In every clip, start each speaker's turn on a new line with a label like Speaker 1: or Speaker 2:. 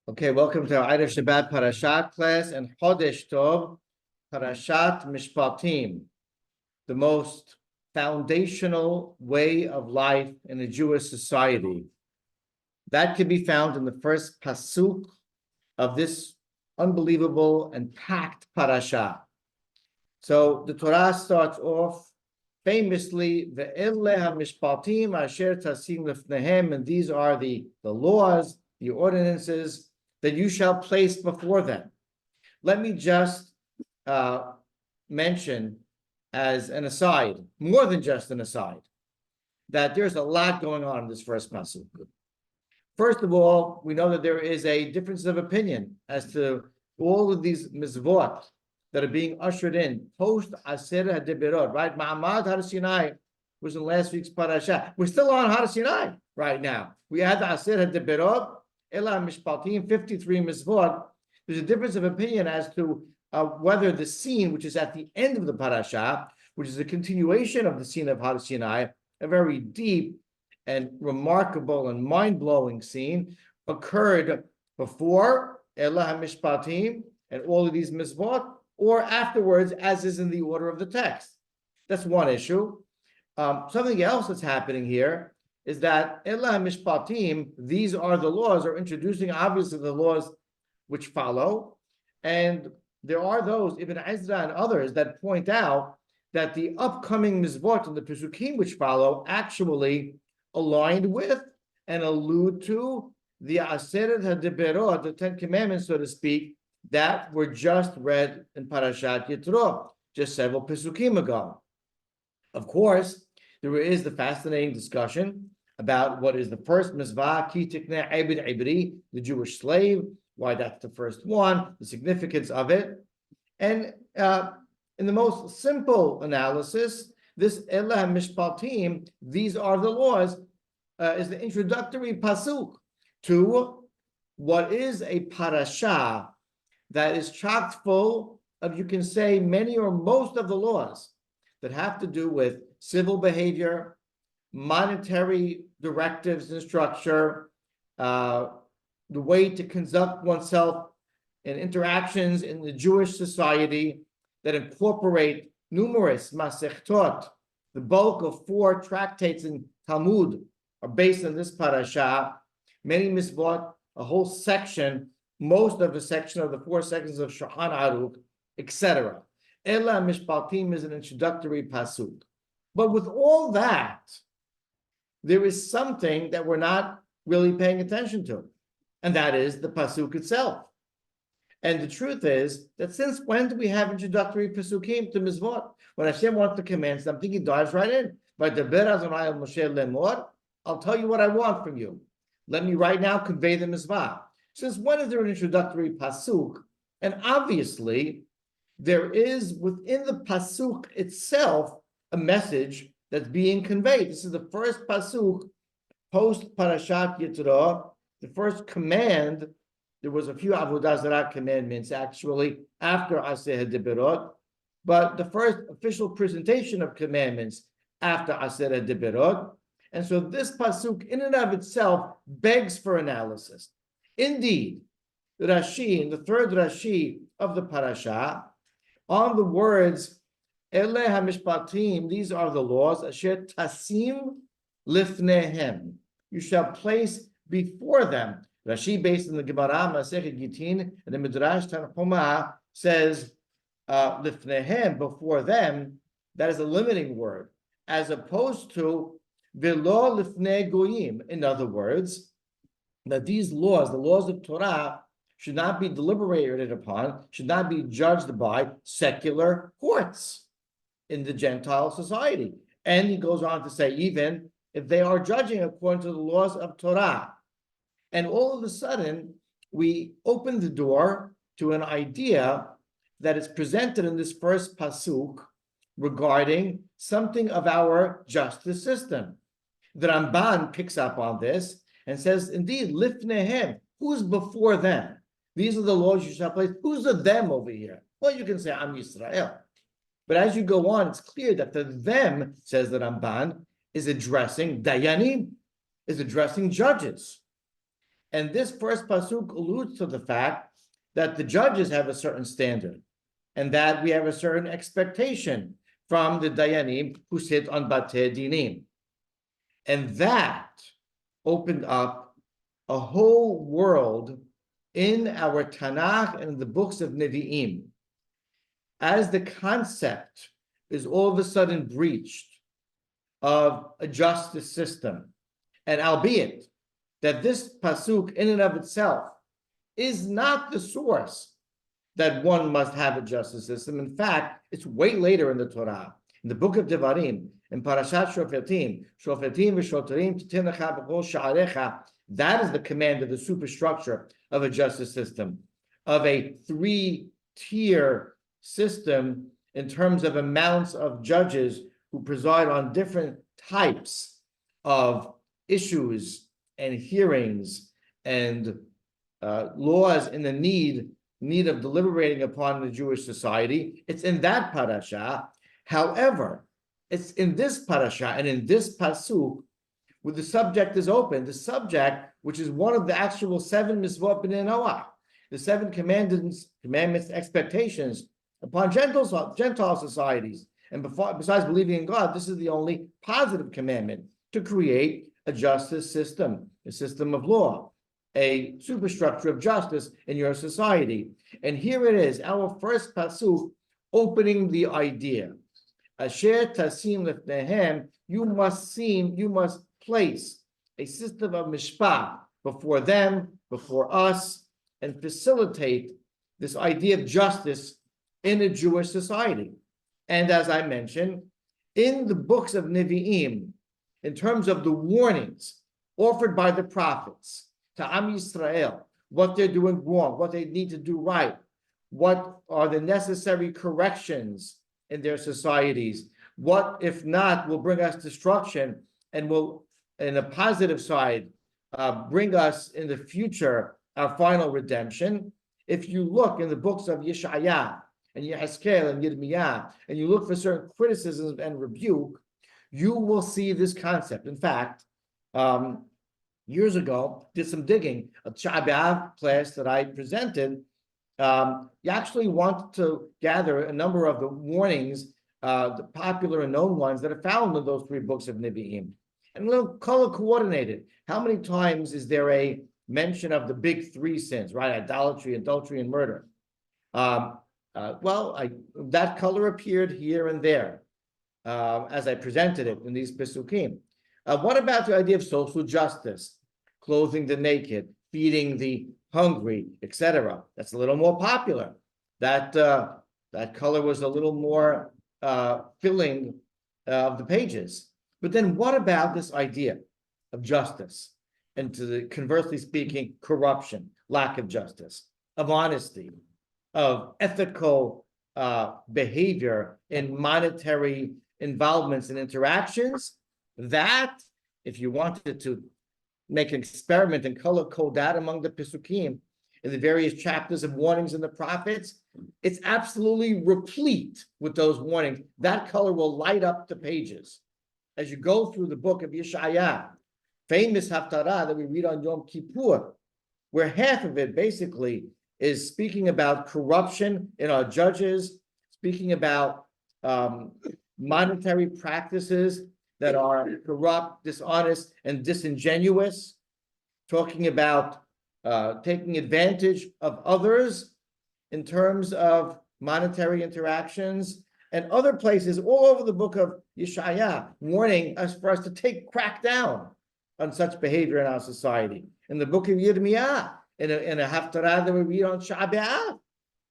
Speaker 1: Okay, welcome to our Eid Shabbat Parashat class and Chodesh Tov, Parashat Mishpatim, the most foundational way of life in a Jewish society. That can be found in the first pasuk of this unbelievable and packed parasha. So the Torah starts off famously, Ve'ele HaMishpatim Asher Tasim Lefnehem, and these are the laws, the ordinances that you shall place before them. Let me just mention as an aside, more than just an aside, that there's a lot going on in this first pasuk. First of all, we know that there is a difference of opinion as to all of these mizvot that are being ushered in post Aser HaDibirot, right? Ma'amad Har Sinai was in last week's parasha. We're still on Har Sinai right now. We had the Aser HaDibirot, Ela Mishpatim, 53 mizvot. There's a difference of opinion as to whether the scene, which is at the end of the parasha, which is a continuation of the scene of Har Sinai, a very deep and remarkable and mind-blowing scene, occurred before Ela HaMishpatim and all of these mizvot, or afterwards, as is in the order of the text. That's one issue. Something else that's happening here is that Ela Mishpatim, these are the laws, are introducing obviously the laws which follow. And there are those, Ibn Ezra and others, that point out that the upcoming mizvot and the pesukim which follow actually aligned with and allude to the Aseret HaDiberot, the Ten Commandments, so to speak, that were just read in Parashat Yitro, just several pesukim ago. Of course, there is the fascinating discussion about what is the first mizvah, ki tikneh ebed ibri, the Jewish slave, why that's the first one, the significance of it. And in the most simple analysis, this Ela Mishpatim, these are the laws, is the introductory pasuk to what is a parasha that is chock full of, you can say, many or most of the laws that have to do with civil behavior, monetary directives and structure, the way to conduct oneself in interactions in the Jewish society that incorporate numerous masechtot. The bulk of 4 tractates in Talmud are based on this parasha. Many mizvot, a whole section, most of the section of the 4 sections of Shulchan Aruch, etc. Ela Mishpatim is an introductory pasuk. But with all that, there is something that we're not really paying attention to, and that is the pasuk itself. And the truth is that since when do we have introductory pasukim to mizvot? When Hashem wants to command something, He dives right in. I'll tell you what I want from you. Let me right now convey the mizvah. Since when is there an introductory pasuk? And obviously, there is within the pasuk itself a message that's being conveyed. This is the first pasuk post Parashat Yitro, the first command. There was a few Avodah Zarah commandments actually after Aseh HaDibirot, but the first official presentation of commandments after Aseh HaDibirot. And so this pasuk in and of itself begs for analysis. Indeed, Rashi, in the third Rashi of the parasha, on the words Ele HaMishpatim, these are the laws, Asher Tasim Lifnehem, you shall place before them. Rashi, based in the Gemara, Masechet Gitin, and the Midrash Tanchuma, says Lifnehem, before them. That is a limiting word, as opposed to Velo Lifnei Goyim. In other words, that these laws, the laws of Torah, should not be deliberated upon, should not be judged by secular courts in the Gentile society. And he goes on to say, even if they are judging according to the laws of Torah. And all of a sudden, we open the door to an idea that is presented in this first pasuk regarding something of our justice system. The Ramban picks up on this and says, indeed, lifnehem, who's before them? These are the laws you shall place. Who's the them over here? Well, you can say, Am Yisrael. But as you go on, it's clear that the them, says the Ramban, is addressing Dayanim, is addressing judges. And this first pasuk alludes to the fact that the judges have a certain standard and that we have a certain expectation from the dayanim who sit on batei dinim. And that opened up a whole world in our Tanakh and the books of Nevi'im. As the concept is all of a sudden breached of a justice system, and albeit that this pasuk in and of itself is not the source that one must have a justice system. In fact, it's way later in the Torah, in the book of Devarim, in Parashat Shofetim v'shotarim titenecha b'kol sha'arecha. That is the command of the superstructure of a justice system, of a three-tier system in terms of amounts of judges who preside on different types of issues and hearings and laws in the need of deliberating upon the Jewish society. It's in that parasha. However, it's in this parasha and in this pasuk where the subject is open. The subject, which is one of the actual 7 mitzvot b'nei Noach, the 7 commandments, expectations upon Gentile societies. And besides believing in God, this is the only positive commandment, to create a justice system, a system of law, a superstructure of justice in your society. And here it is, our first pasuk, opening the idea. Asher tasim lefnehem, you must place a system of mishpat before them, before us, and facilitate this idea of justice in a Jewish society. And as I mentioned, in the books of Nevi'im, in terms of the warnings offered by the prophets to Am Yisrael, what they're doing wrong, what they need to do right, what are the necessary corrections in their societies, what, if not, will bring us destruction and will, in a positive side, bring us in the future our final redemption. If you look in the books of Yeshaya and Yehezkel and Yirmiyah, and you look for certain criticisms and rebuke, you will see this concept. In fact, years ago, did some digging, a Tisha B'Av class that I presented, you actually want to gather a number of the warnings, the popular and known ones that are found in those 3 books of Nevi'im, and a little color coordinated. How many times is there a mention of the big 3 sins, right? Idolatry, adultery, and murder. That color appeared here and there as I presented it in these Pesukim. What about the idea of social justice, clothing the naked, feeding the hungry, etc.? That's a little more popular. That color was a little more filling of the pages. But then what about this idea of justice? And conversely speaking, corruption, lack of justice, of honesty, of ethical behavior in monetary involvements and interactions. That, if you wanted to make an experiment and color code that among the Pesukim in the various chapters of warnings in the prophets, it's absolutely replete with those warnings. That color will light up the pages. As you go through the book of Yeshaya, famous Haftarah that we read on Yom Kippur, where half of it basically is speaking about corruption in our judges, speaking about monetary practices that are corrupt, dishonest, and disingenuous, talking about taking advantage of others in terms of monetary interactions, and other places all over the book of Yeshaya warning us for us to crack down on such behavior in our society. In the book of Yirmiyah, in a haftarah that we read on Tisha B'Av,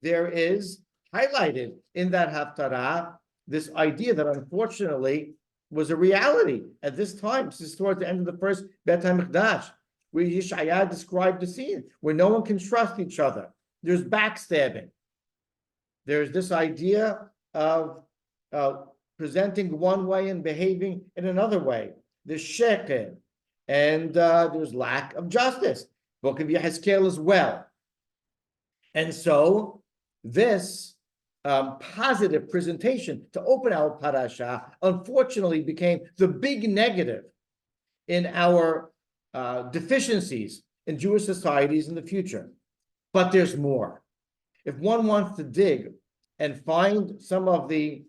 Speaker 1: there is highlighted in that haftarah this idea that unfortunately was a reality at this time, since towards the end of the first Beit HaMikdash, where Yeshaya described the scene where no one can trust each other. There's backstabbing. There's this idea of presenting one way and behaving in another way. There's sheker, and there's lack of justice. Book of Yehezkel as well. And so this positive presentation to open our parasha unfortunately became the big negative in our deficiencies in Jewish societies in the future. But there's more. If one wants to dig and find some of the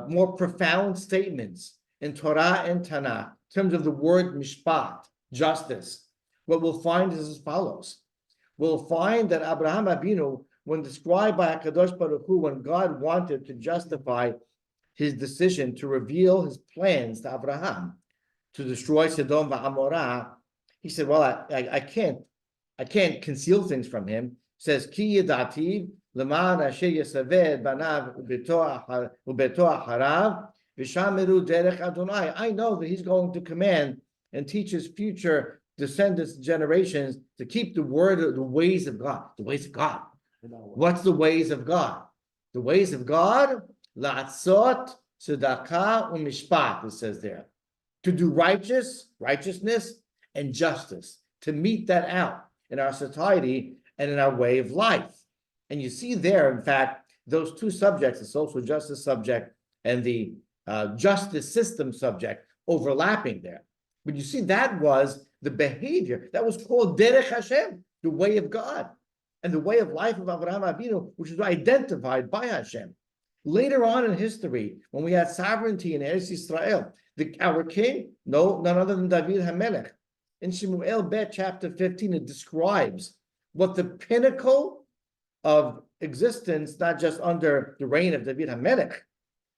Speaker 1: more profound statements in Torah and Tanakh, in terms of the word mishpat, justice, what we'll find is as follows. We'll find that Abraham Avinu, when described by HaKadosh Baruch Hu, when God wanted to justify his decision to reveal his plans to Abraham to destroy Sodom v'Amorah, he said, well, I can't conceal things from him. He says, Ki yidati l'man asher yasaved banav ubeto acharav v'shamiru derech Adonai. I know that he's going to command and teach his future descendants, generations, to keep the word, the ways of God. The ways of God. What's the ways of God? The ways of God, la'atzot, tzedakah, u'mishpat, it says there. To do righteousness, and justice. To meet that out in our society and in our way of life. And you see there, in fact, those two subjects, the social justice subject and the justice system subject, overlapping there. But you see, that was the behavior that was called Derech Hashem, the way of God, and the way of life of Avraham Avinu, which was identified by Hashem. Later on in history, when we had sovereignty in Eretz Yisrael, our king, none other than David HaMelech, in Shemuel Bet, chapter 15, it describes what the pinnacle of existence, not just under the reign of David HaMelech,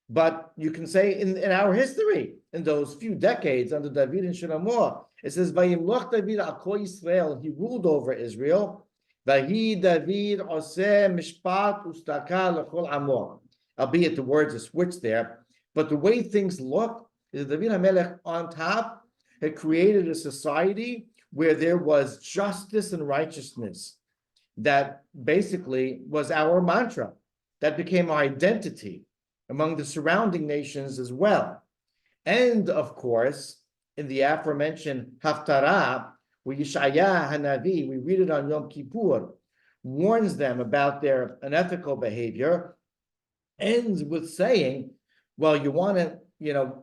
Speaker 1: but you can say in our history, in those few decades under David and Shlomo, it says, Vayimloch David al Kol Yisrael, he ruled over Israel, Vahi David oseh mishpat ustaka l'chol amo. Albeit the words are switched there, but the way things look is David HaMelech on top had created a society where there was justice and righteousness. That basically was our mantra. That became our identity among the surrounding nations as well. And of course, in the aforementioned Haftarah, where Yeshaya Hanavi, we read it on Yom Kippur, warns them about their unethical behavior, ends with saying, well, you want to,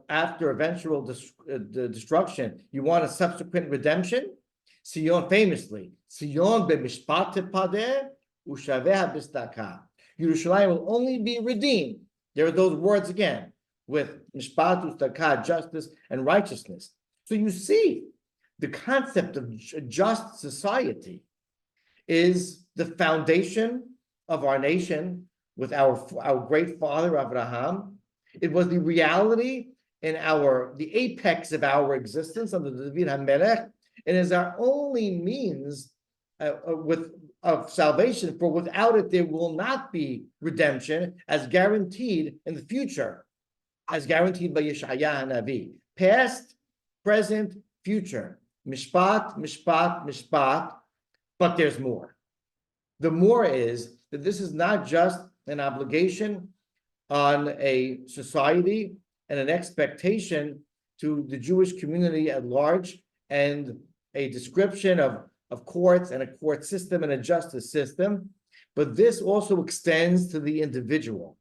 Speaker 1: after eventual destruction, you want a subsequent redemption? Sion famously, Sion be-mishpat tepadeh ushaveh b'staka. Yerushalayim will only be redeemed. There are those words again, with mishpat ustaka, justice and righteousness. So you see, the concept of a just society is the foundation of our nation with our great father Abraham. It was the reality in the apex of our existence under David HaMelech. It is our only means of salvation, for without it there will not be redemption, as guaranteed in the future, as guaranteed by Yeshaya Hanavi. Past, present, future. Mishpat, mishpat, mishpat, but there's more. The more is that this is not just an obligation on a society and an expectation to the Jewish community at large, and a description of courts and a court system and a justice system, but this also extends to the individual.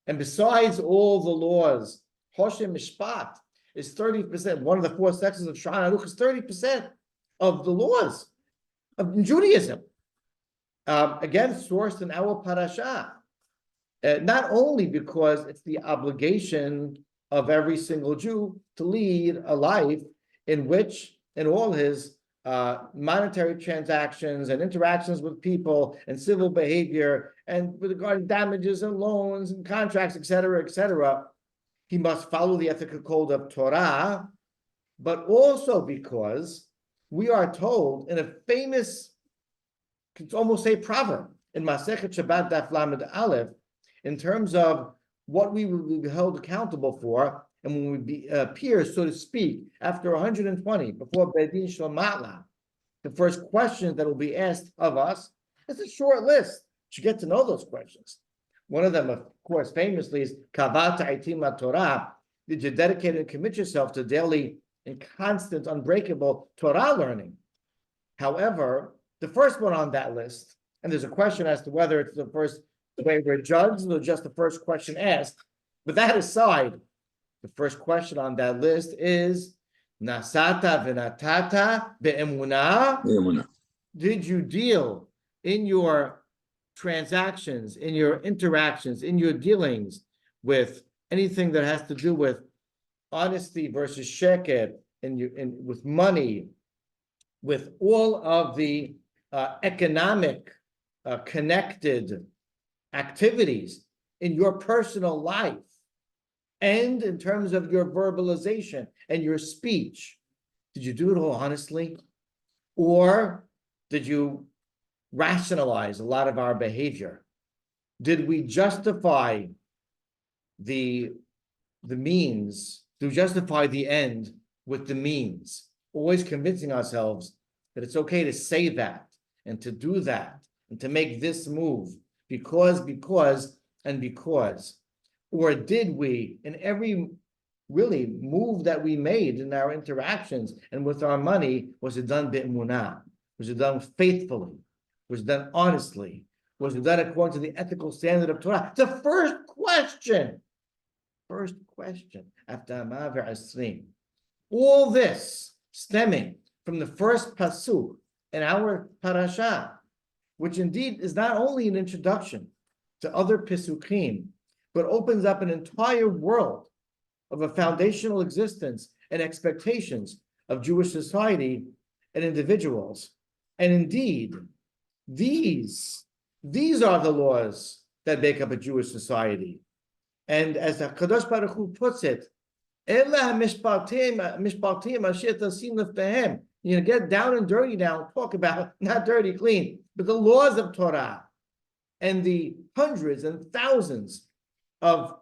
Speaker 1: And besides all the laws, Hoshem Mishpat is 30%. One of the four sections of Shulchan Aruch is 30% of the laws of Judaism. Again, sourced in our Parashat. Not only because it's the obligation of every single Jew to lead a life in which, in all his monetary transactions and interactions with people and civil behavior and with regard to damages and loans and contracts, etc., he must follow the ethical code of Torah, but also because we are told in a famous, you could almost say proverb, in Masechet Shabbat Daf Lamed Aleph, in terms of what we will be held accountable for, and when we appear, so to speak, after 120, before Bedin Shel Matla, the first question that will be asked of us is a short list. You should get to know those questions. One of them, of course, famously is Kavat Aitim Torah. Did you dedicate and commit yourself to daily and constant, unbreakable Torah learning? However, the first one on that list, and there's a question as to whether it's the first way we're judged or just the first question asked, but that aside, the first question on that list is Nasata v'natata be'emunah did you deal in your transactions, in your interactions, in your dealings with anything that has to do with honesty versus sheker, and with money, with all of the economic connected activities in your personal life, and in terms of your verbalization and your speech? Did you do it all honestly? Or did you rationalize a lot of our behavior? Did we justify the means, to justify the end with the means, always convincing ourselves that it's okay to say that and to do that and to make this move because, and because? Or did we, in every really move that we made in our interactions and with our money, was it done bi'munah? Was it done faithfully? Was it done honestly? Was it done according to the ethical standard of Torah? The first question after Amav Asrim. All this stemming from the first pasuk in our parasha, which indeed is not only an introduction to other pisukim, but opens up an entire world of a foundational existence and expectations of Jewish society and individuals. And indeed, these are the laws that make up a Jewish society. And as the Kadosh Baruch Hu puts it, you get down and dirty now, talk about not dirty, clean, but the laws of Torah and the hundreds and thousands of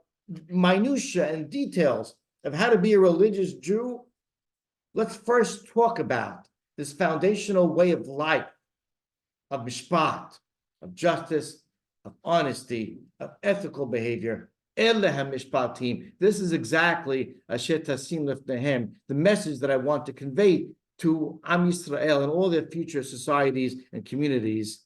Speaker 1: minutia and details of how to be a religious Jew. Let's first talk about this foundational way of life, of mishpat, of justice, of honesty, of ethical behavior. Mishpatim. This is exactly Asher Tasim Lifnehem, the message that I want to convey to Am Yisrael and all their future societies and communities.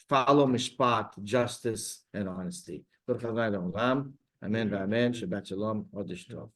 Speaker 1: Follow mishpat, justice, and honesty. Amen. Amen. Shabbat shalom. Chodesh tov.